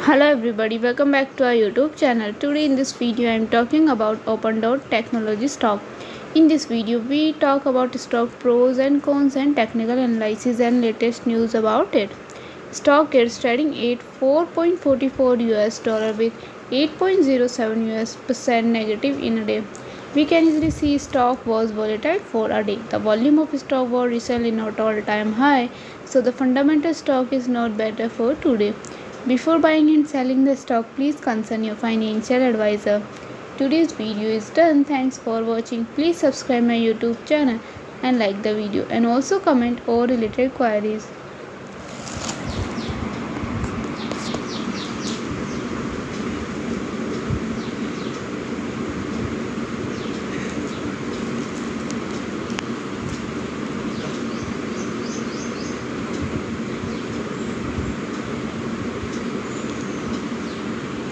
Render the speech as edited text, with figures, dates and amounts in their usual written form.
Hello everybody, welcome back to our YouTube channel. Today in this video I am talking about Opendoor technology stock. In this video we talk about stock pros and cons and technical analysis and latest news about it. Stock is trading at 4.44 US dollar with 8.07 US percent negative in a day. We can easily see stock was volatile for a day. The volume of stock was recently not all-time high, so the fundamental stock is not better for today. Before buying and selling the stock, please consult your financial advisor. Today's video is done. Thanks for watching. Please subscribe my YouTube channel and like the video and also comment all related queries.